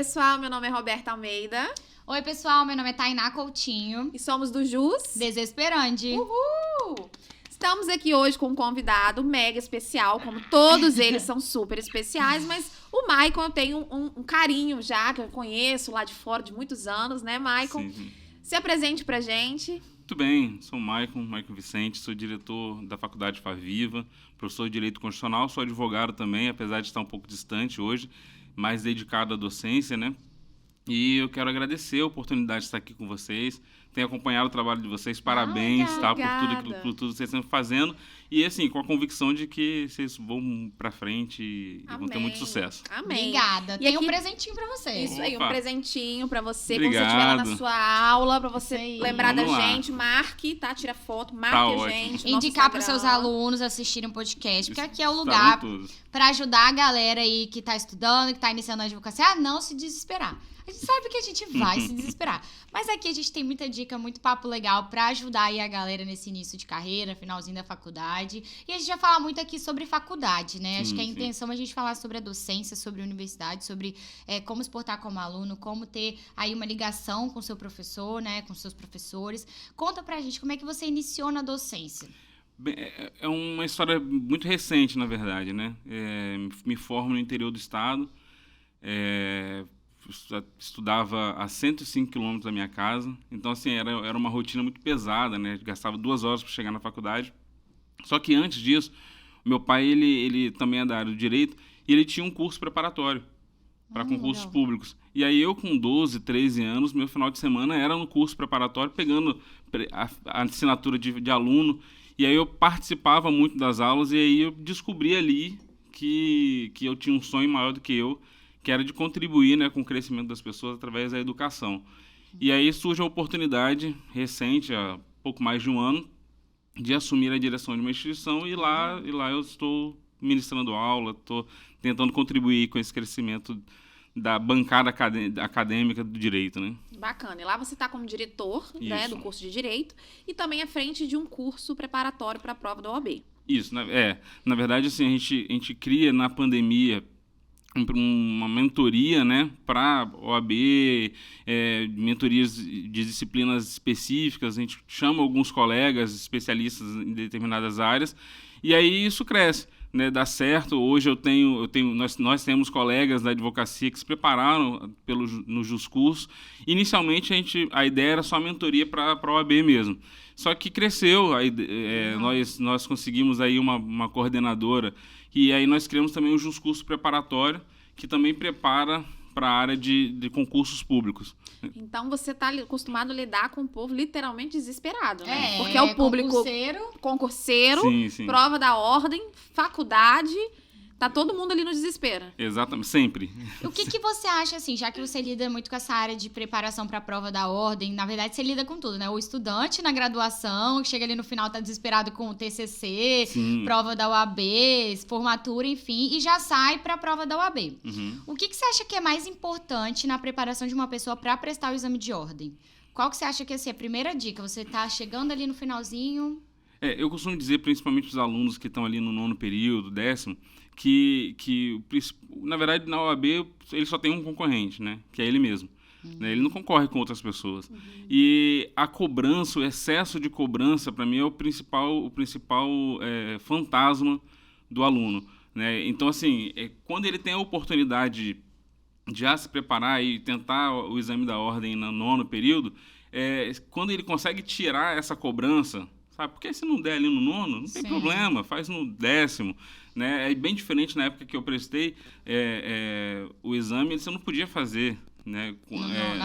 pessoal, meu nome é Roberta Almeida. Oi, pessoal, meu nome é Tainá Coutinho. E somos do Jus Desesperande. Uhul! Estamos aqui hoje com um convidado mega especial, como todos eles são super especiais, mas o Maicon eu tenho um carinho já, que eu conheço lá de fora de muitos anos, né, Maicon? Sim. Se apresente pra gente. Muito bem, sou o Maicon Vicente, sou diretor da Faculdade Faviva, professor de Direito Constitucional, sou advogado também, apesar de estar um pouco distante hoje, mais dedicado à docência, né? E eu quero agradecer a oportunidade de estar aqui com vocês. Tenho acompanhado o trabalho de vocês. Parabéns, tá? Por tudo que vocês estão fazendo. E, assim, com a convicção de que vocês vão pra frente e vão ter muito sucesso. Amém. Obrigada. E Tem aqui... um presentinho pra você. Isso aí, um Opa. presentinho pra você. Obrigado. Quando você estiver lá na sua aula, pra você lembrar Vamos da lá. gente. Marque, tá? Tira foto, marque Tá a ótimo. gente. Nosso Indicar para Instagram. seus alunos assistirem um podcast, porque aqui é o Tá lugar bom todos. para ajudar a galera aí que tá estudando, que tá iniciando a advocacia, a não se desesperar. A gente sabe que a gente vai se desesperar. Mas aqui a gente tem muita dica, muito papo legal pra ajudar aí a galera nesse início de carreira, finalzinho da faculdade. E a gente vai falar muito aqui sobre faculdade, né? Acho que a intenção é a gente falar sobre a docência, sobre a universidade, sobre como se portar como aluno, como ter aí uma ligação com o seu professor, né? Com seus professores. Conta pra gente como é que você iniciou na docência. Bem, é uma história muito recente, na verdade, né? Me formo no interior do estado, estudava a 105 quilômetros da minha casa, então assim, era uma rotina muito pesada, né? Gastava 2 horas para chegar na faculdade. Só que antes disso, meu pai, ele também é da área do direito, e ele tinha um curso preparatório para concursos públicos. E aí eu, com 12, 13 anos, meu final de semana era no curso preparatório, pegando a assinatura de aluno, e aí eu participava muito das aulas, e aí eu descobri ali que eu tinha um sonho maior do que eu, que era de contribuir, né, com o crescimento das pessoas através da educação. E aí surge a oportunidade recente, há pouco mais de um ano, de assumir a direção de uma instituição, e lá eu estou ministrando aula, estou tentando contribuir com esse crescimento da bancada acadêmica do direito, né? Bacana. E lá você está como diretor, né, do curso de Direito e também à frente de um curso preparatório para a prova da OAB. Isso, na verdade, assim, a gente cria na pandemia uma mentoria, né, para OAB, mentorias de disciplinas específicas. A gente chama alguns colegas especialistas em determinadas áreas, e aí isso cresce, né, dá certo. Hoje nós temos colegas da advocacia que se prepararam no Juscurso. Inicialmente a ideia era só mentoria para a OAB mesmo. Só que cresceu, nós conseguimos aí uma coordenadora, e aí nós criamos também o Juscurso preparatório, que também prepara para a área de concursos públicos. Então você está acostumado a lidar com o povo literalmente desesperado, né? Porque é o público concurseiro, sim. prova da ordem, faculdade, tá todo mundo ali no desespero. Exatamente, sempre. O que você acha, assim, já que você lida muito com essa área de preparação para a prova da ordem, na verdade você lida com tudo, né? O estudante na graduação, que chega ali no final, tá desesperado com o TCC, Sim. prova da OAB, formatura, enfim, e já sai para a prova da OAB. Uhum. O que você acha que é mais importante na preparação de uma pessoa para prestar o exame de ordem? Qual que você acha que assim, é a primeira dica? Você tá chegando ali no finalzinho... Eu costumo dizer, principalmente os alunos que estão ali no 9º período, 10º, que na verdade, na OAB, ele só tem um concorrente, né? Que é ele mesmo. Né? Ele não concorre com outras pessoas. E a cobrança, o excesso de cobrança, para mim, é o principal fantasma do aluno. Né? Então, assim, quando ele tem a oportunidade de já se preparar e tentar o exame da ordem no 9º período, quando ele consegue tirar essa cobrança, sabe? Porque se não der ali no 9º, não tem problema, faz no 10º. Né? É bem diferente na época que eu prestei o exame, você não podia fazer, né?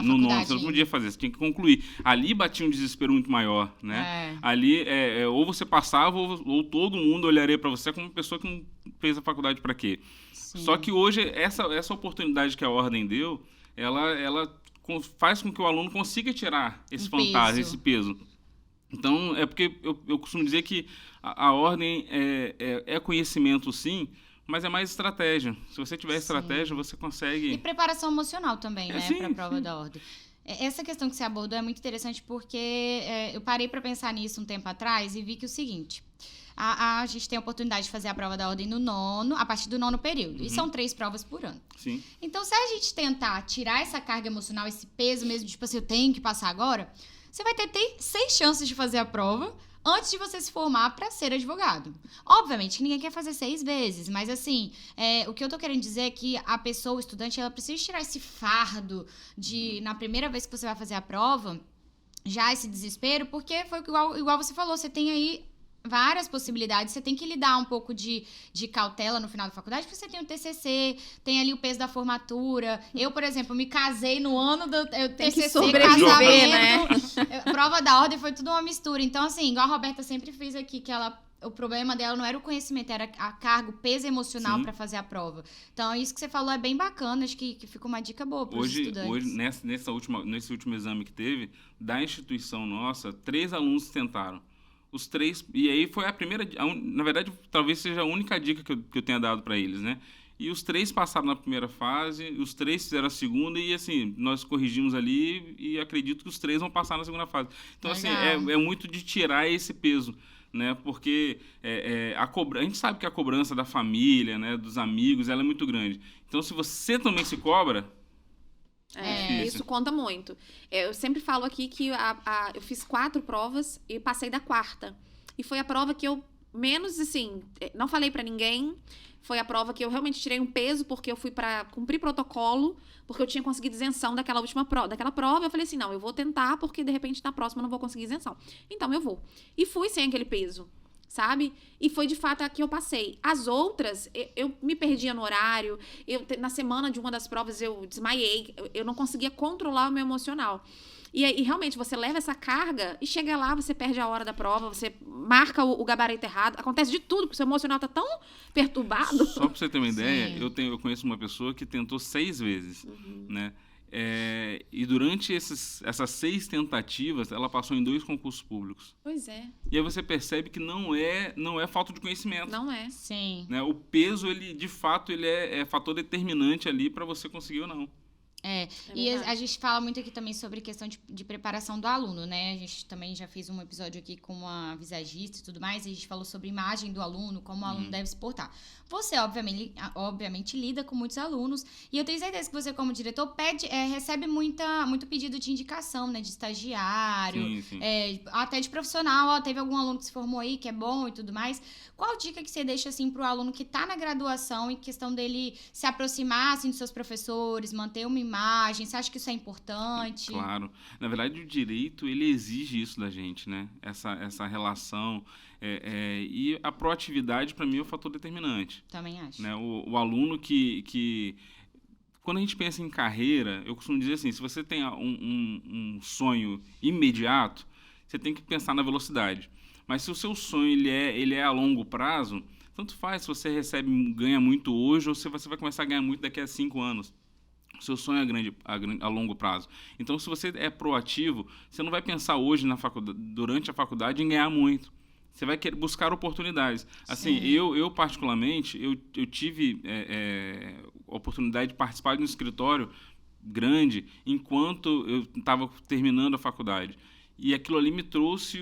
No 9º, você não podia fazer, você tinha que concluir. Ali batia um desespero muito maior, né? Ali, ou você passava, ou todo mundo olharia para você como uma pessoa que não fez a faculdade para quê. Sim. Só que hoje, essa oportunidade que a ordem deu, ela faz com que o aluno consiga tirar esse fantasma, esse peso. Então, é porque eu costumo dizer que a ordem é conhecimento, sim, mas é mais estratégia. Se você tiver estratégia, você consegue... E preparação emocional também, né, para a prova da ordem. Essa questão que você abordou é muito interessante porque eu parei para pensar nisso um tempo atrás e vi que o seguinte... a gente tem a oportunidade de fazer a prova da ordem no nono, a partir do nono período. E são 3 provas por ano. Sim. Então, se a gente tentar tirar essa carga emocional, esse peso mesmo, tipo assim, eu tenho que passar agora, você vai ter 6 chances de fazer a prova antes de você se formar para ser advogado. Obviamente que ninguém quer fazer 6 vezes, mas assim, o que eu tô querendo dizer é que a pessoa, o estudante, ela precisa tirar esse fardo de, na primeira vez que você vai fazer a prova, já esse desespero, porque foi igual você falou, você tem aí várias possibilidades, você tem que lidar um pouco de cautela no final da faculdade, porque você tem o TCC, tem ali o peso da formatura. Eu, por exemplo, me casei no ano do TCC, sobreviver, casamento, prova da ordem, foi tudo uma mistura. Então, assim, igual a Roberta sempre fez aqui, que o problema dela não era o conhecimento, era a carga, o peso emocional para fazer a prova. Então, isso que você falou é bem bacana, acho que fica uma dica boa para os estudantes. Hoje, nesse último exame que teve, da instituição nossa, 3 alunos tentaram. Os 3, e aí foi a primeira, na verdade, talvez seja a única dica que eu tenha dado para eles, né? E os 3 passaram na primeira fase, os 3 fizeram a segunda e, assim, nós corrigimos ali e acredito que os 3 vão passar na segunda fase. Então, Legal. assim, é muito de tirar esse peso, né? Porque a gente sabe que a cobrança da família, né, dos amigos, ela é muito grande. Então, se você também se cobra... Isso conta muito. Eu sempre falo aqui que eu fiz 4 provas e passei da 4ª. E foi a prova que eu menos, assim, não falei pra ninguém. Foi a prova que eu realmente tirei um peso, porque eu fui pra cumprir protocolo, porque eu tinha conseguido isenção daquela prova. Eu falei assim, não, eu vou tentar, porque de repente na próxima eu não vou conseguir isenção. Então eu vou. E fui sem aquele peso, sabe? E foi de fato a que eu passei. As outras, eu me perdia no horário, na semana de uma das provas eu desmaiei, eu não conseguia controlar o meu emocional. E realmente você leva essa carga e chega lá, você perde a hora da prova, você marca o gabarito errado, acontece de tudo, porque o seu emocional tá tão perturbado. Só pra você ter uma ideia, eu conheço uma pessoa que tentou 6 vezes, né? E durante essas 6 tentativas, ela passou em 2 concursos públicos. Pois é. E aí você percebe que não é falta de conhecimento. Não é. Sim. Né? O peso, ele de fato, ele é fator determinante ali para você conseguir ou não. E a gente fala muito aqui também sobre questão de preparação do aluno, né? A gente também já fez um episódio aqui com uma visagista e tudo mais, e a gente falou sobre imagem do aluno, como o aluno deve se portar. Você, obviamente, lida com muitos alunos, e eu tenho certeza que você, como diretor, recebe muito pedido de indicação, né? De estagiário, Sim. até de profissional. Teve algum aluno que se formou aí, que é bom e tudo mais. Qual dica que você deixa, assim, pro aluno que tá na graduação, em questão dele se aproximar, assim, dos seus professores, manter uma imagem? Você acha que isso é importante? Claro. Na verdade, o direito, ele exige isso da gente, né? Essa relação. E a proatividade, para mim, é o fator determinante. Também acho. Né? O aluno que... Quando a gente pensa em carreira, eu costumo dizer assim, se você tem um sonho imediato, você tem que pensar na velocidade. Mas se o seu sonho ele é a longo prazo, tanto faz se você ganha muito hoje ou se você vai começar a ganhar muito daqui a 5 anos. O seu sonho é a longo prazo. Então, se você é proativo, você não vai pensar hoje durante a faculdade em ganhar muito. Você vai querer buscar oportunidades. Assim, eu particularmente, eu tive a oportunidade de participar de um escritório grande enquanto eu estava terminando a faculdade. E aquilo ali me trouxe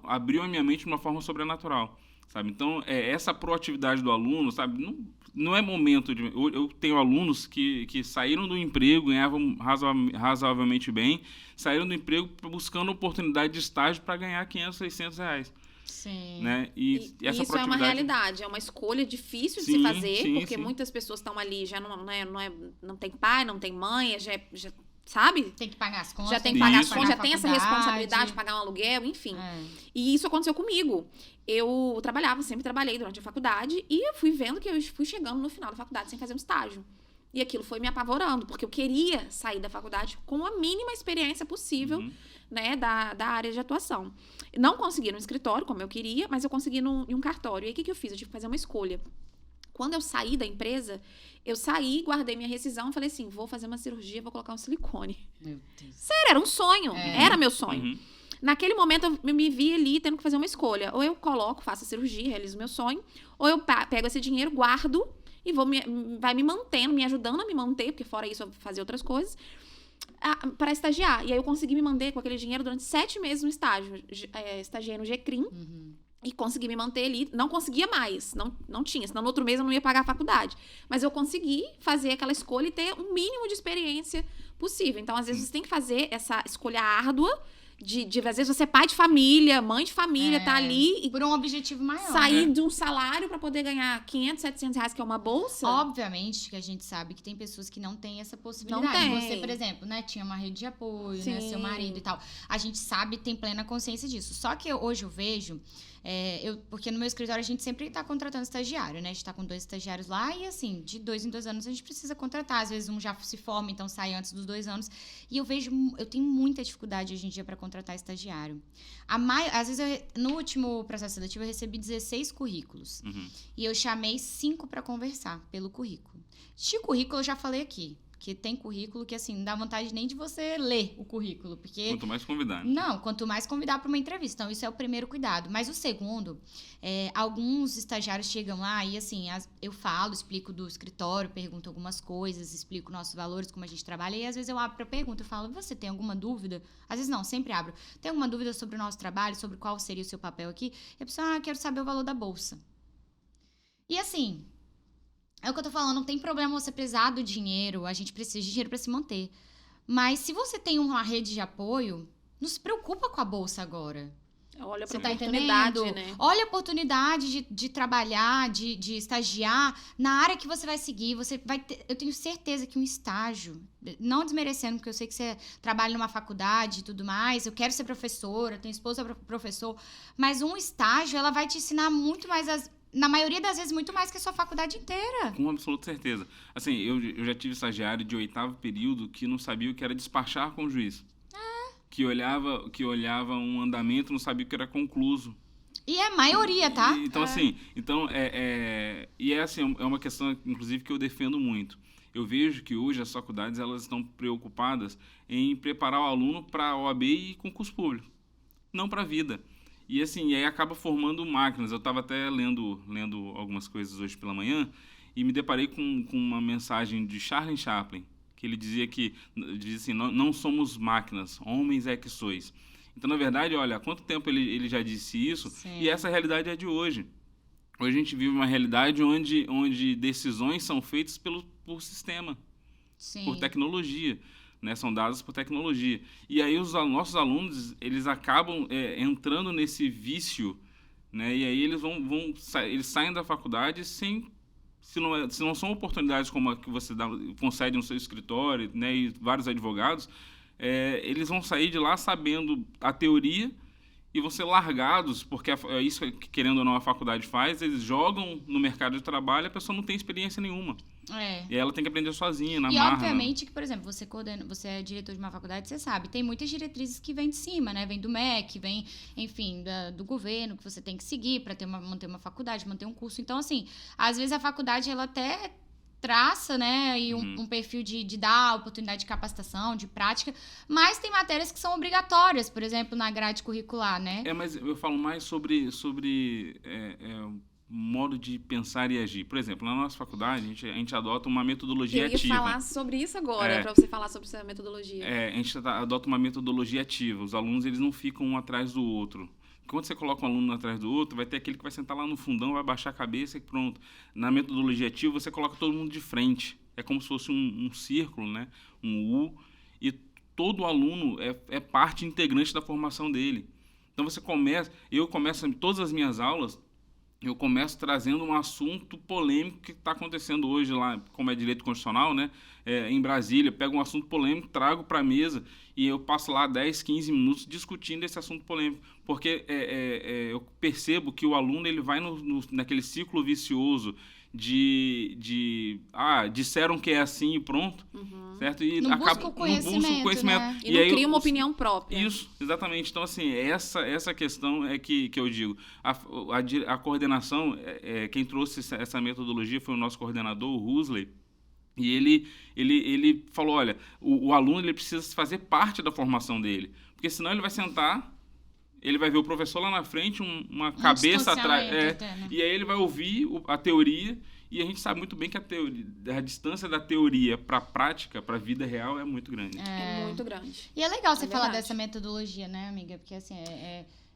abriu a minha mente de uma forma sobrenatural, sabe? Então, essa proatividade do aluno, sabe? Não é momento de... Eu tenho alunos que saíram do emprego, ganhavam razoavelmente bem, saíram do emprego buscando oportunidade de estágio para ganhar R$500, R$600. Sim. Né? E essa isso é uma realidade, é uma escolha difícil de se fazer, porque muitas pessoas estão ali, já não tem pai, não tem mãe, já sabe? Tem que pagar as contas. Já tem que pagar as contas, já tem essa responsabilidade de pagar um aluguel, enfim. E isso aconteceu comigo. Eu sempre trabalhei durante a faculdade, e eu fui vendo que eu fui chegando no final da faculdade sem fazer um estágio. E aquilo foi me apavorando, porque eu queria sair da faculdade com a mínima experiência possível, né, da área de atuação. Não consegui no escritório, como eu queria, mas eu consegui em um cartório. E aí, o que eu fiz? Eu tive que fazer uma escolha. Quando eu saí da empresa, eu saí, guardei minha rescisão e falei assim, vou fazer uma cirurgia, vou colocar um silicone. Meu Deus. Sério, era um sonho. Era meu sonho. Naquele momento, eu me vi ali tendo que fazer uma escolha. Ou eu faço a cirurgia, realizo o meu sonho, ou eu pego esse dinheiro, guardo e vai me mantendo, me ajudando a me manter, porque fora isso eu fazia outras coisas, para estagiar. E aí eu consegui me manter com aquele dinheiro durante 7 meses no estágio. Estagiei no GCRIM. E consegui me manter ali. Não conseguia mais. Não tinha. Senão no outro mês eu não ia pagar a faculdade. Mas eu consegui fazer aquela escolha e ter um mínimo de experiência possível. Então, às vezes, você tem que fazer essa escolha árdua às vezes, você é pai de família, mãe de família, tá ali e por um objetivo maior. sair de um salário pra poder ganhar 500, 700 reais, que é uma bolsa. Obviamente que a gente sabe que tem pessoas que não têm essa possibilidade. Não tem. Você, por exemplo, né, tinha uma rede de apoio, né, Sim. seu marido e tal. A gente sabe, tem plena consciência disso. Só que hoje eu vejo, porque no meu escritório a gente sempre tá contratando estagiário, né? A gente tá com 2 estagiários lá e, assim, de 2 em 2 anos a gente precisa contratar. Às vezes um já se forma, então sai antes dos 2 anos. E eu tenho muita dificuldade hoje em dia para contratar estagiário. Às vezes, no último processo seletivo, eu recebi 16 currículos. E eu chamei 5 para conversar pelo currículo. De currículo, eu já falei aqui. Que tem currículo que, assim, não dá vontade nem de você ler o currículo. Porque... Quanto mais convidar. Não, quanto mais convidar para uma entrevista. Então, isso é o primeiro cuidado. Mas o segundo, alguns estagiários chegam lá e, assim, eu falo, explico do escritório, pergunto algumas coisas, explico nossos valores, como a gente trabalha. E, às vezes, eu abro para pergunta. Eu falo, você tem alguma dúvida? Às vezes, não, sempre abro. Tem alguma dúvida sobre o nosso trabalho, sobre qual seria o seu papel aqui? E a pessoa, quero saber o valor da bolsa. E, assim... É o que eu tô falando, não tem problema você precisar do dinheiro, a gente precisa de dinheiro para se manter. Mas se você tem uma rede de apoio, não se preocupa com a bolsa agora. Olha Você pra tá oportunidade, entendendo? né? Olha a oportunidade de trabalhar, de estagiar na área que você vai seguir. Você vai ter, eu tenho certeza que um estágio, não desmerecendo, porque eu sei que você trabalha numa faculdade e tudo mais, eu quero ser professora, tenho esposa professor, mas um estágio, ela vai te ensinar muito mais na maioria das vezes, muito mais que a sua faculdade inteira. Com absoluta certeza. Assim, eu já tive estagiário de 8º período que não sabia o que era despachar com o juiz. Que olhava um andamento, não sabia o que era concluso. E é a maioria, tá? Então, assim, é uma questão, inclusive, que eu defendo muito. Eu vejo que hoje as faculdades elas estão preocupadas em preparar o aluno para a OAB e concurso público, não para a vida. E assim, aí acaba formando máquinas. Eu estava até lendo algumas coisas hoje pela manhã e me deparei com uma mensagem de Charlie Chaplin, que ele dizia assim, não somos máquinas, homens é que sois. Então, na verdade, olha, há quanto tempo ele já disse isso? Sim. E essa realidade é de hoje. Hoje a gente vive uma realidade onde decisões são feitas por sistema, Sim. por tecnologia. Né, são dadas por tecnologia. E aí os nossos alunos, eles acabam entrando nesse vício, né, e aí eles saem da faculdade se não são oportunidades como a que você concede no seu escritório, né, e vários advogados, eles vão sair de lá sabendo a teoria e vão ser largados, porque é isso que, querendo ou não, a faculdade faz, eles jogam no mercado de trabalho e a pessoa não tem experiência nenhuma. E ela tem que aprender sozinha, na marra. E obviamente que, por exemplo, você é diretor de uma faculdade, você sabe, tem muitas diretrizes que vêm de cima, né? Vem do MEC, vem, enfim, do governo, que você tem que seguir para manter uma faculdade, manter um curso. Então, assim, às vezes a faculdade, ela até traça, né, e um perfil de dar oportunidade de capacitação, de prática, mas tem matérias que são obrigatórias, por exemplo, na grade curricular, né? Mas eu falo mais sobre modo de pensar e agir. Por exemplo, na nossa faculdade, a gente adota uma metodologia ativa. Eu ia falar sobre isso agora, para você falar sobre essa metodologia. A gente adota uma metodologia ativa. Os alunos, eles não ficam um atrás do outro. Quando você coloca um aluno atrás do outro, vai ter aquele que vai sentar lá no fundão, vai baixar a cabeça e pronto. Na metodologia ativa, você coloca todo mundo de frente. É como se fosse um círculo, né? Um U. E todo aluno é parte integrante da formação dele. Então, eu começo todas as minhas aulas, eu começo trazendo um assunto polêmico que está acontecendo hoje lá, como é direito constitucional, né? Em Brasília, pego um assunto polêmico, trago para a mesa e eu passo lá 10, 15 minutos discutindo esse assunto polêmico. Porque eu percebo que o aluno ele vai naquele ciclo vicioso disseram que é assim e pronto, certo? E não busca o conhecimento. Né? E não cria uma opinião própria. Isso, exatamente. Então, assim, essa questão é que eu digo. A coordenação, quem trouxe essa metodologia foi o nosso coordenador, o Husley, e ele falou, olha, o aluno ele precisa fazer parte da formação dele, porque senão ele vai sentar, ele vai ver o professor lá na frente, uma cabeça atrás, e aí ele vai ouvir a teoria, e a gente sabe muito bem que a distância da teoria para a prática, para a vida real, é muito grande. É muito grande. E é legal você falar dessa metodologia, né, amiga? Porque, assim,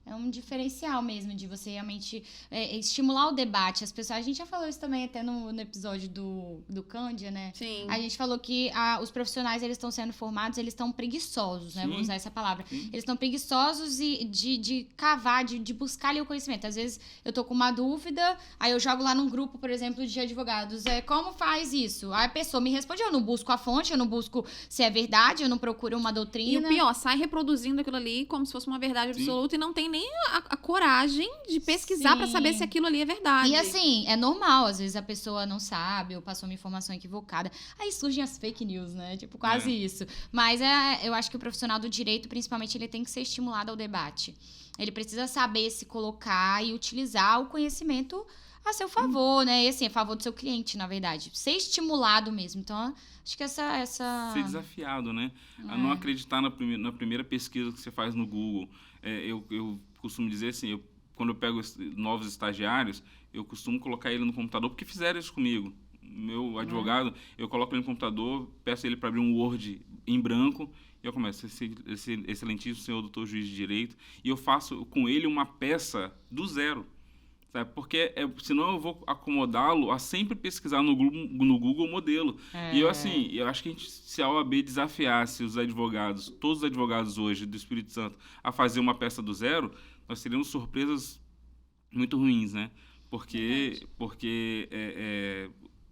é um diferencial mesmo de você realmente estimular o debate. As pessoas, a gente já falou isso também até no episódio do Cândia, né? Sim. A gente falou que os profissionais, eles estão sendo formados, eles estão preguiçosos, né? Sim. Vamos usar essa palavra. Sim. Eles estão preguiçosos de cavar, de buscar ali o conhecimento. Às vezes eu tô com uma dúvida, aí eu jogo lá num grupo, por exemplo, de advogados. Como faz isso? Aí a pessoa me responde, eu não busco a fonte, eu não busco se é verdade, eu não procuro uma E doutrina. o pior, sai reproduzindo aquilo ali como se fosse uma verdade absoluta e não tem nem a coragem de pesquisar pra saber se aquilo ali é verdade. E assim, é normal, às vezes a pessoa não sabe ou passou uma informação equivocada. Aí surgem as fake news, né? Tipo, quase isso. Mas eu acho que o profissional do direito, principalmente, ele tem que ser estimulado ao debate. Ele precisa saber se colocar e utilizar o conhecimento a seu favor, né? E assim, a favor do seu cliente, na verdade. Ser estimulado mesmo. Então, acho que essa... Ser desafiado, né? A não acreditar na primeira pesquisa que você faz no Google. Eu costumo dizer assim, quando eu pego novos estagiários, eu costumo colocar ele no computador, porque fizeram isso comigo. Meu advogado, eu coloco ele no computador, peço ele para abrir um Word em branco, e eu começo, excelentíssimo senhor doutor juiz de direito, e eu faço com ele uma peça do zero. Sabe? Porque senão eu vou acomodá-lo a sempre pesquisar no Google modelo. E eu acho que se a OAB desafiasse os advogados, todos os advogados hoje do Espírito Santo, a fazer uma peça do zero, nós teríamos surpresas muito ruins, né? Porque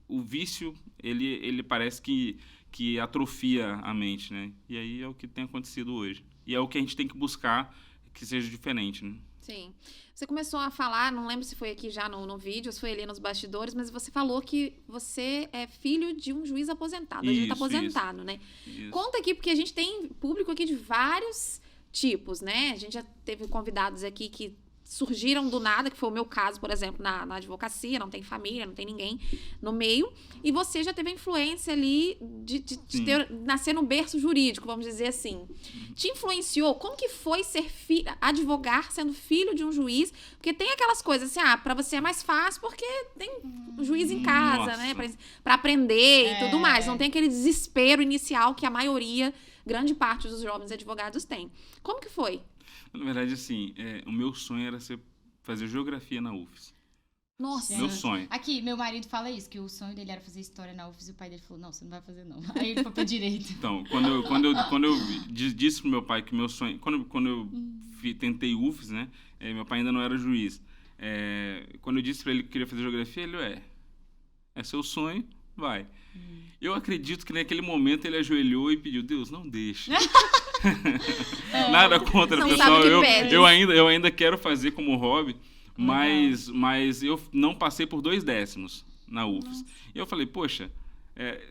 o vício, ele parece que atrofia a mente, né? E aí é o que tem acontecido hoje. E é o que a gente tem que buscar que seja diferente, né? Sim. Você começou a falar, não lembro se foi aqui já no vídeo, ou se foi ali nos bastidores, mas você falou que você é filho de um juiz aposentado. A gente tá aposentado, né? Isso. Conta aqui, porque a gente tem público aqui de vários tipos, né? A gente já teve convidados aqui que surgiram do nada, que foi o meu caso, por exemplo, na advocacia, não tem família, não tem ninguém no meio, e você já teve a influência ali de nascer no berço jurídico, vamos dizer assim. Te influenciou? Como que foi ser advogar sendo filho de um juiz? Porque tem aquelas coisas assim, pra você é mais fácil porque tem um juiz em casa, né? Pra aprender e tudo mais. Não tem aquele desespero inicial que a maioria, grande parte dos jovens advogados tem. Como que foi? Na verdade, assim, o meu sonho era fazer geografia na UFES. Nossa. Meu sonho. Aqui, meu marido fala isso, que o sonho dele era fazer história na UFES e o pai dele falou, não, você não vai fazer não. Aí ele foi pra direito. Então, quando eu disse pro meu pai que meu sonho... Quando eu tentei UFES, né? Meu pai ainda não era juiz. Quando eu disse pra ele que queria fazer geografia, ele, é seu sonho, vai. Eu acredito que naquele momento ele ajoelhou e pediu, Deus, não deixe. Nada contra, não pessoal. Sabe Eu ainda quero fazer como hobby, mas eu não passei por 2 décimos na UFES. E eu falei, poxa,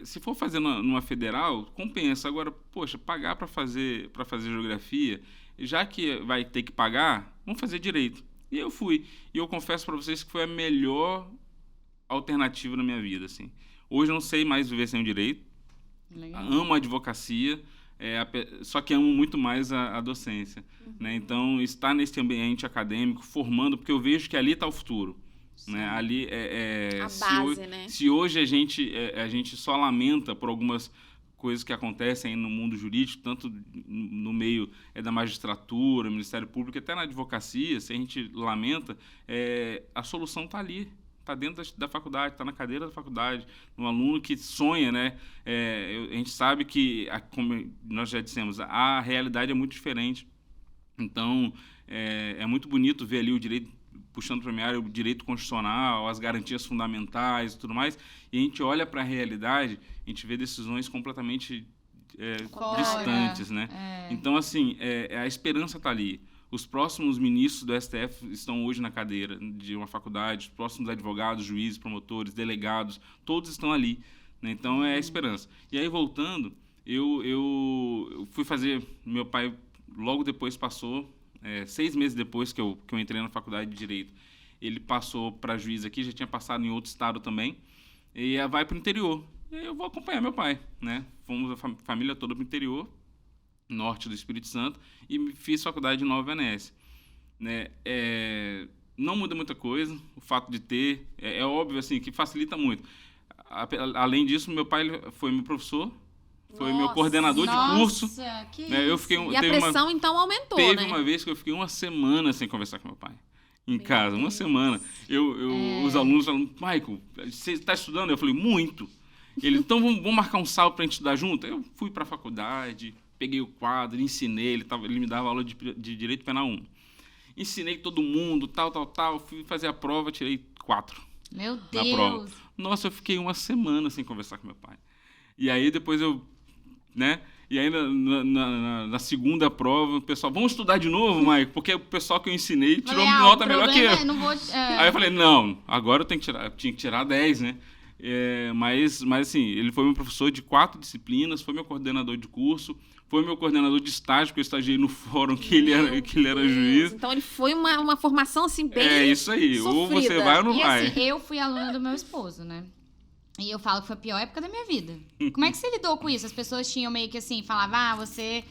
se for fazer numa federal, compensa. Agora, poxa, pagar para fazer geografia, já que vai ter que pagar, vamos fazer direito. E eu fui. E eu confesso para vocês que foi a melhor alternativa na minha vida, assim. Hoje eu não sei mais viver sem o direito. Legal. Amo a advocacia, só que amo muito mais a docência. Né? Então, estar nesse ambiente acadêmico, formando, porque eu vejo que ali está o futuro. Né? Ali a base, né? Se hoje a gente só lamenta por algumas coisas que acontecem aí no mundo jurídico, tanto no meio da magistratura, Ministério Público, até na advocacia, se a gente lamenta, a solução está ali. Está dentro da faculdade, está na cadeira da faculdade, um aluno que sonha, né? A gente sabe que, como nós já dissemos, a realidade é muito diferente. Então, é muito bonito ver ali o direito, puxando para a minha área, o direito constitucional, as garantias fundamentais e tudo mais, e a gente olha para a realidade, a gente vê decisões completamente distantes, né? Então, assim, a esperança está ali. Os próximos ministros do STF estão hoje na cadeira de uma faculdade, os próximos advogados, juízes, promotores, delegados, todos estão ali. Né? Então, é a esperança. E aí, voltando, eu fui fazer... Meu pai, logo depois, passou, 6 meses depois que eu entrei na faculdade de Direito, ele passou para juiz aqui, já tinha passado em outro estado também, e vai para o interior. E aí eu vou acompanhar meu pai. Né? Fomos a família toda para o interior, norte do Espírito Santo, e fiz faculdade de Nova Venécia. Né? Não muda muita coisa, o fato de ter, óbvio assim, que facilita muito. Além disso, meu pai foi meu professor, Foi meu Nossa. coordenador de curso. Nossa, que Né? Eu isso. fiquei, E a pressão, então, aumentou, teve né? uma vez que eu fiquei uma semana sem conversar com meu pai. Em Meu casa, uma Deus. semana. Os alunos falaram, Michael, você está estudando? Eu falei, muito. Ele, então vamos marcar um sábado para a gente estudar junto? Eu fui para a faculdade, peguei o quadro, ensinei, ele me dava aula de Direito Penal 1. Ensinei todo mundo, tal, fui fazer a prova, tirei 4 Meu na prova. Deus. Nossa, eu fiquei uma semana sem conversar com meu pai. E aí depois né? E aí na segunda prova, o pessoal, vamos estudar de novo, Michael? Porque o pessoal que eu ensinei tirou Falei, nota o melhor que eu. problema é, não vou, Aí eu falei, não, agora eu tinha que tirar 10, né? Mas assim, ele foi meu professor de 4 disciplinas, foi meu coordenador de curso, foi meu coordenador de estágio, porque eu estagiei no fórum que ele era juiz. Então ele foi uma formação assim bem É isso aí, ou você sofrida. vai ou não E vai. assim, eu fui aluna do meu esposo, né? E eu falo que foi a pior época da minha vida. Como é que você lidou com isso? As pessoas tinham meio que assim, falavam, você...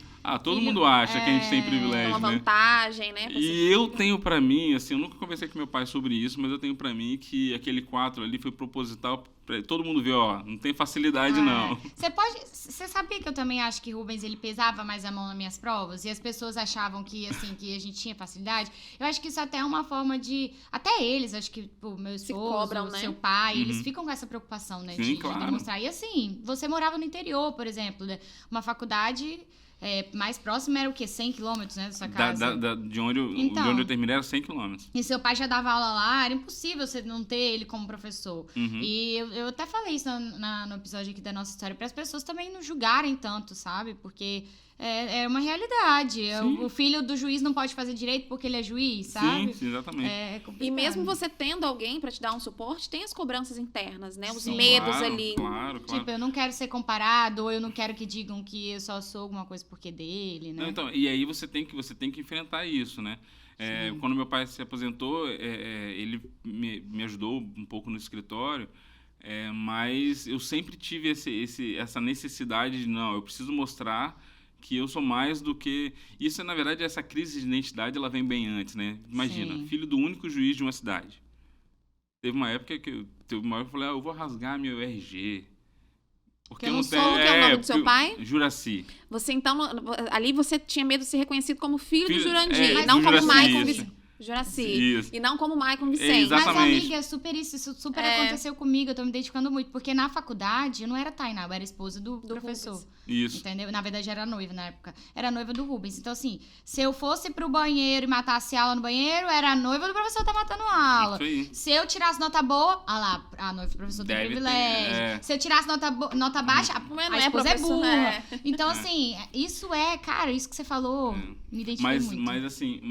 Todo mundo acha que a gente tem privilégio, uma né? vantagem, né? E eu tenho pra mim, assim, eu nunca conversei com meu pai sobre isso, mas eu tenho pra mim que aquele 4 ali foi proposital. Todo mundo vê, ó, não tem facilidade, não. Você sabia que eu também acho que Rubens, ele pesava mais a mão nas minhas provas? E as pessoas achavam que, assim, que a gente tinha facilidade? Eu acho que isso até é uma forma de... Até eles, acho que o meu esposo, cobram, né? seu pai, eles ficam com essa preocupação, né? Sim, de claro. demonstrar. E assim, você morava no interior, por exemplo, né? Uma faculdade... mais próxima era o quê? 100 quilômetros, né, da sua casa? De onde eu terminei era 100 quilômetros. E seu pai já dava aula lá, era impossível você não ter ele como professor. E eu até falei isso no episódio aqui da nossa história, para as pessoas também não julgarem tanto, sabe? Porque é uma realidade. O filho do juiz não pode fazer direito porque ele é juiz, sabe? Sim, exatamente. É complicado. E mesmo você tendo alguém pra te dar um suporte, tem as cobranças internas, né? Os Sim. medos Claro, ali. Claro. Tipo, eu não quero ser comparado, ou eu não quero que digam que eu só sou alguma coisa porque dele, né? Não, então, e aí você tem que enfrentar isso, né? Quando meu pai se aposentou, ele me ajudou um pouco no escritório, mas eu sempre tive essa necessidade de, não, eu preciso mostrar que eu sou mais do que... Isso, na verdade, essa crise de identidade, ela vem bem antes, né? Imagina, Sim. filho do único juiz de uma cidade. Teve uma época que eu falei, eu vou rasgar meu RG. Porque Eu não sou, tenho... que é o nome do seu pai? Juraci. Você, então, ali você tinha medo de ser reconhecido como filho do Jurandir, do e não como Juraci, Maicon isso. Vicente. Juraci. Isso. E não como Maicon Vicente. Exato. Mas, Exatamente. amiga, isso super aconteceu comigo, eu tô me identificando muito. Porque na faculdade, eu não era Tainá, eu era esposa do professor. Rubens. Isso. Entendeu? Na verdade, era noiva na época. Era noiva do Rubens. Então, assim, se eu fosse pro banheiro e matasse aula no banheiro, era a noiva do professor tá matando aula. Isso aí. Se eu tirasse nota boa, lá, a noiva do professor tem Deve ter, privilégio. Se eu tirasse nota baixa, Mas não a é esposa é professor, burra. é. Então, assim, isso cara, isso que você falou, me identifiquei muito. Mas assim,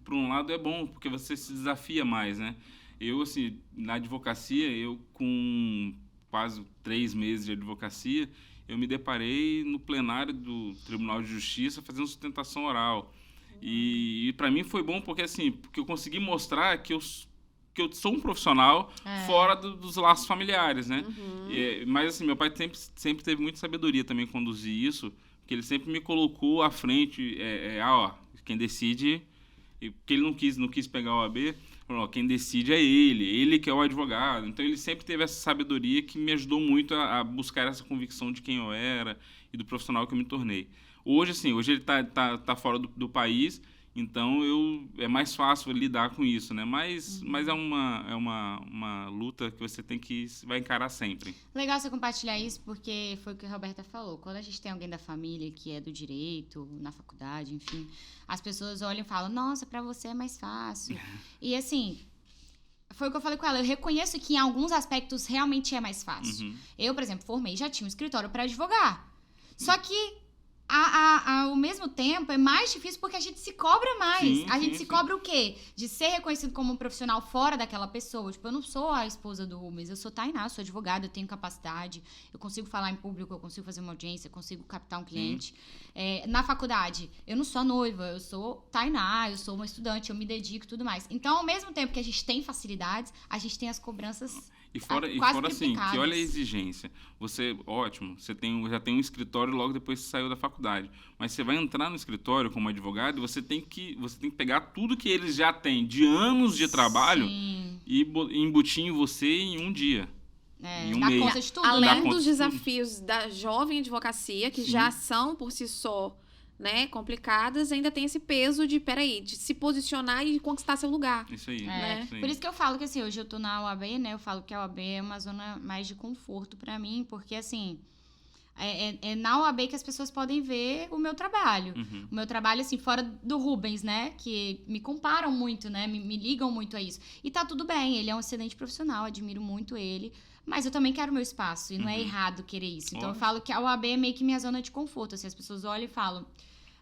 por um lado é bom, porque você se desafia mais, né? Eu, assim, na advocacia, eu com quase 3 meses de advocacia, eu me deparei no plenário do Tribunal de Justiça fazendo sustentação oral. E para mim foi bom porque eu consegui mostrar que eu sou um profissional fora dos laços familiares, né? Mas assim, meu pai sempre teve muita sabedoria também em conduzir isso, porque ele sempre me colocou à frente, quem decide, porque ele não quis pegar o OAB, falou, quem decide é ele que é o advogado. Então ele sempre teve essa sabedoria que me ajudou muito a buscar essa convicção de quem eu era e do profissional que eu me tornei. Hoje ele tá fora do país, então é mais fácil lidar com isso, né? Mas é uma luta que você vai encarar sempre. Legal você compartilhar isso, porque foi o que a Roberta falou. Quando a gente tem alguém da família que é do direito, na faculdade, enfim, as pessoas olham e falam, nossa, pra você é mais fácil. E assim, foi o que eu falei com ela, eu reconheço que em alguns aspectos realmente é mais fácil. Eu, por exemplo, formei, já tinha um escritório pra advogar. Só que ao mesmo tempo, é mais difícil porque a gente se cobra mais. A gente se cobra o quê? De ser reconhecido como um profissional fora daquela pessoa. Tipo, eu não sou a esposa do Rubens, eu sou Tainá, eu sou advogada, eu tenho capacidade, eu consigo falar em público, eu consigo fazer uma audiência, eu consigo captar um cliente. Na faculdade, eu não sou a noiva, eu sou Tainá, eu sou uma estudante, eu me dedico e tudo mais. Então, ao mesmo tempo que a gente tem facilidades, a gente tem as cobranças E fora assim, que olha a exigência. Você, ótimo, já tem um escritório logo depois que você saiu da faculdade. Mas você vai entrar no escritório como advogado e você tem que pegar tudo que eles já têm de anos de trabalho e embutir em você em um dia. Em um dá mês. conta de tudo, Dá Além conta dos de tudo. desafios da jovem advocacia, que Sim. já são por si só, né, complicadas, ainda tem esse peso de se posicionar e conquistar seu lugar. Isso aí. né? Isso aí. Por isso que eu falo que, assim, hoje eu tô na UAB, né? Eu falo que a UAB é uma zona mais de conforto pra mim, porque, assim, é na UAB que as pessoas podem ver o meu trabalho. Uhum. O meu trabalho, assim, fora do Rubens, né? Que me comparam muito, né? Me ligam muito a isso. E tá tudo bem, ele é um excelente profissional, admiro muito ele. Mas eu também quero meu espaço, e não é Uhum. errado querer isso. Então, eu Lógico. falo que a UAB é meio que minha zona de conforto. Assim, as pessoas olham e falam...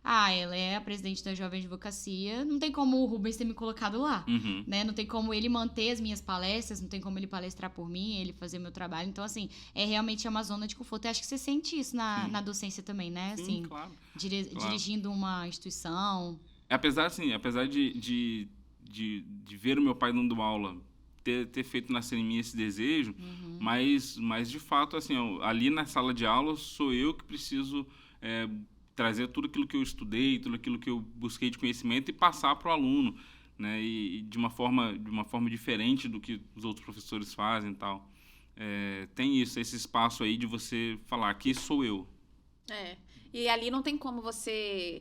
ela é a presidente da Jovem Advocacia, não tem como o Rubens ter me colocado lá. Uhum. Né? Não tem como ele manter as minhas palestras, não tem como ele palestrar por mim, ele fazer meu trabalho. Então, assim, realmente é uma zona de conforto. Eu acho que você sente isso na docência também, né? Sim, Assim, claro. dirigindo uma instituição. Apesar de ver o meu pai dando aula, ter feito nascer em mim esse desejo, mas de fato, assim, ali na sala de aula sou eu que preciso trazer tudo aquilo que eu estudei, tudo aquilo que eu busquei de conhecimento e passar para o aluno, né? E de uma forma diferente do que os outros professores fazem e tal. Tem esse espaço aí de você falar, aqui sou eu. E ali não tem como você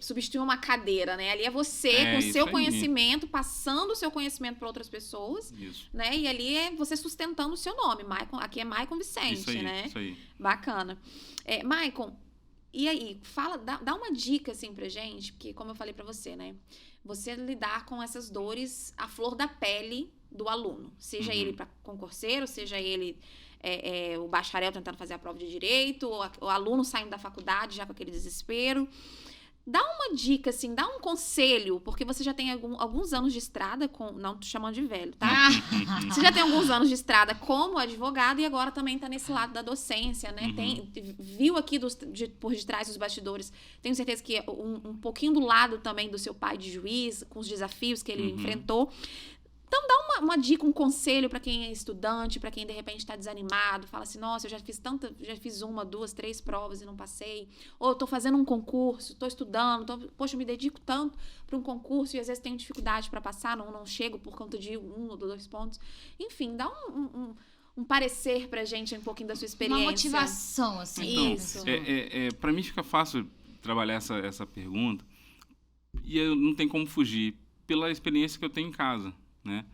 substituir uma cadeira, né? Ali é você, com o isso seu aí. conhecimento, passando o seu conhecimento para outras pessoas, Isso. né? E ali é você sustentando o seu nome. Aqui é Maicon Vicente, Isso aí, né? isso aí. Bacana. Maicon, e aí? Dá uma dica, assim, pra gente, porque, como eu falei pra você, né? Você lidar com essas dores à flor da pele do aluno. Seja ele para concurseiro, seja ele o bacharel tentando fazer a prova de direito, ou o aluno saindo da faculdade já com aquele desespero. Dá uma dica, assim, dá um conselho, porque você já tem alguns anos de estrada, não tô chamando de velho, tá? Você já tem alguns anos de estrada como advogado e agora também tá nesse lado da docência, né? Viu aqui por detrás dos bastidores, tenho certeza que um pouquinho do lado também do seu pai de juiz, com os desafios que ele enfrentou. Então, dá uma dica, um conselho para quem é estudante, para quem de repente está desanimado, fala assim, nossa, eu já fiz 1, 2, 3 provas e não passei, ou eu tô fazendo um concurso, tô estudando, poxa, eu me dedico tanto para um concurso e às vezes tenho dificuldade para passar, não chego por conta de 1 ou 2 pontos. Enfim, dá um parecer pra gente um pouquinho da sua experiência. Uma motivação, assim. Então, Isso. Para mim fica fácil trabalhar essa pergunta e eu não tem como fugir pela experiência que eu tenho em casa, né?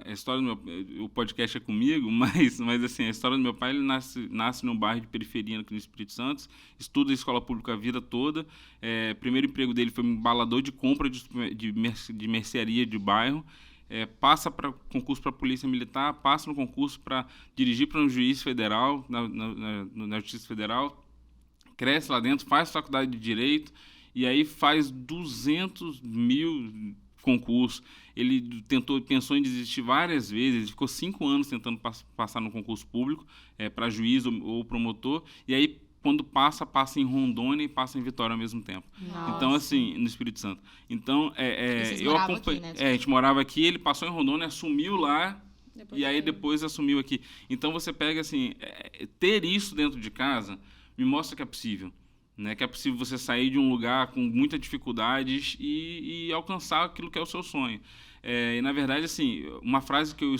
A história do o podcast é comigo, mas assim, a história do meu pai, ele nasce num bairro de periferia aqui no Espírito Santo, estuda escola pública a vida toda. Primeiro emprego dele foi um embalador de compra de mercearia de bairro. Passa para concurso para polícia militar, passa no concurso para dirigir para um juiz federal na Justiça Federal, cresce lá dentro, faz faculdade de Direito e aí faz 200 mil concursos. Ele pensou em desistir várias vezes, ele ficou 5 anos tentando passar no concurso público para juiz ou promotor, e aí quando passa em Rondônia e passa em Vitória ao mesmo tempo. Nossa. Então, assim, no Espírito Santo. Então, eu acompanhei. Aqui, né? A gente morava aqui, ele passou em Rondônia, assumiu lá, Depois e aí veio. depois assumiu aqui. Então, você pega, assim, ter isso dentro de casa me mostra que é possível. Né? Que é possível você sair de um lugar com muitas dificuldades e alcançar aquilo que é o seu sonho. E, na verdade, assim, uma frase que eu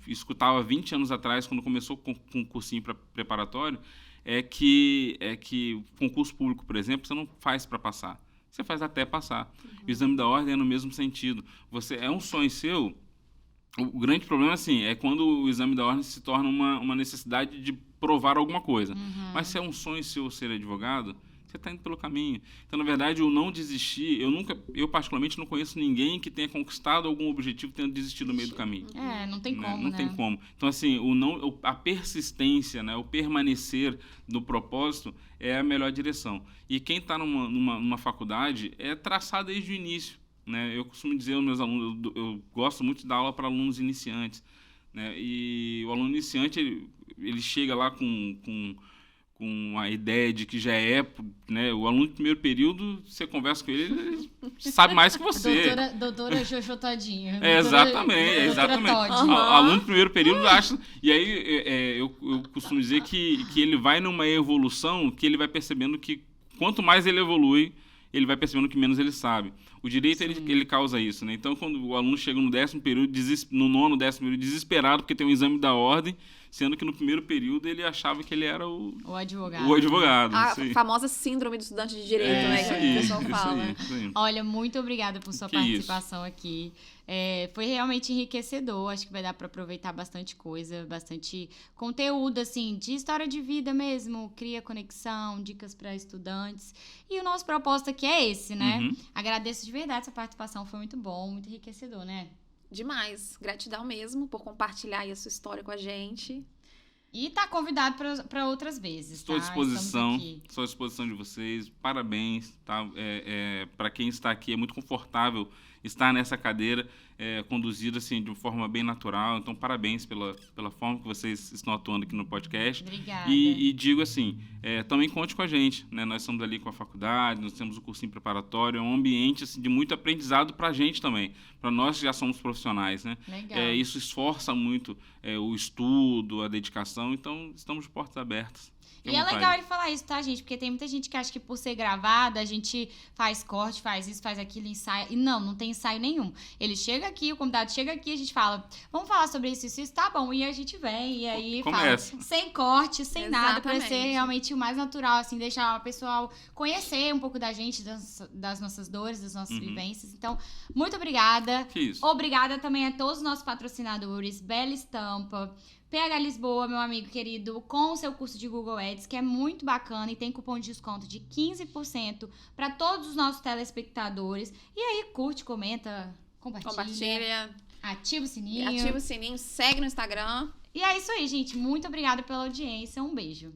escutava 20 anos atrás, quando começou com um cursinho preparatório, é que o concurso público, por exemplo, você não faz para passar. Você faz até passar. O exame da ordem é no mesmo sentido. É um sonho seu. O grande problema, assim, é quando o exame da ordem se torna uma necessidade de provar alguma coisa. Mas se é um sonho seu ser advogado, você está indo pelo caminho. Então, na verdade, o não desistir, eu particularmente não conheço ninguém que tenha conquistado algum objetivo tendo desistido no meio do caminho. Não tem como, Não tem como. Então, assim, a persistência, né, o permanecer no propósito é a melhor direção. E quem está numa faculdade é traçar desde o início. Né? Eu costumo dizer aos meus alunos, eu gosto muito de dar aula para alunos iniciantes. Né? E o aluno iniciante, ele chega lá com a ideia de que já né? O aluno do primeiro período, você conversa com ele sabe mais que você. Doutora Jojo Todinho. Exatamente. Aluno do primeiro período acha... E aí eu costumo dizer que ele vai numa evolução que ele vai percebendo que quanto mais ele evolui, ele vai percebendo que menos ele sabe. O direito, ele causa isso, né? Então, quando o aluno chega no 10º período, no 9º, 10º período, desesperado porque tem um exame da ordem, sendo que no primeiro período ele achava que ele era o advogado. O advogado. A famosa síndrome do estudante de direito, né? Que o pessoal fala. Isso aí. Olha, muito obrigada por sua participação aqui. Foi realmente enriquecedor. Acho que vai dar para aproveitar bastante coisa, bastante conteúdo, assim, de história de vida mesmo. Cria conexão, dicas para estudantes. E o nosso propósito aqui é esse, né? Uhum. Agradeço de verdade essa participação. Foi muito bom, muito enriquecedor, né? Demais. Gratidão mesmo por compartilhar aí a sua história com a gente. E tá convidado para outras vezes. Estou à disposição. Estou à disposição de vocês. Parabéns. Tá? Para quem está aqui, é muito confortável estar nessa cadeira, conduzida assim, de uma forma bem natural. Então, parabéns pela forma que vocês estão atuando aqui no podcast. Obrigada. E digo assim, também conte com a gente. Né? Nós estamos ali com a faculdade, nós temos o cursinho preparatório, é um ambiente assim, de muito aprendizado para a gente também, para nós que já somos profissionais. Né? Legal. Isso esforça muito o estudo, a dedicação, então estamos de portas abertas. E é legal ele falar isso, tá, gente? Porque tem muita gente que acha que por ser gravada, a gente faz corte, faz isso, faz aquilo, ensaia. E não tem ensaio nenhum. Ele chega aqui, o convidado chega aqui, a gente fala, vamos falar sobre isso, tá bom. E a gente vem, e aí começa. Fala, sem corte, sem nada, pra Exatamente. ser realmente o mais natural, assim, deixar o pessoal conhecer um pouco da gente, das nossas dores, das nossas vivências. Então, muito obrigada. Que isso. Obrigada também a todos os nossos patrocinadores, Bela Estampa, PH Lisboa, meu amigo querido, com o seu curso de Google Ads, que é muito bacana e tem cupom de desconto de 15% para todos os nossos telespectadores. E aí, curte, comenta, compartilha. Ativa o sininho. Ativa o sininho, segue no Instagram. E é isso aí, gente. Muito obrigada pela audiência. Um beijo.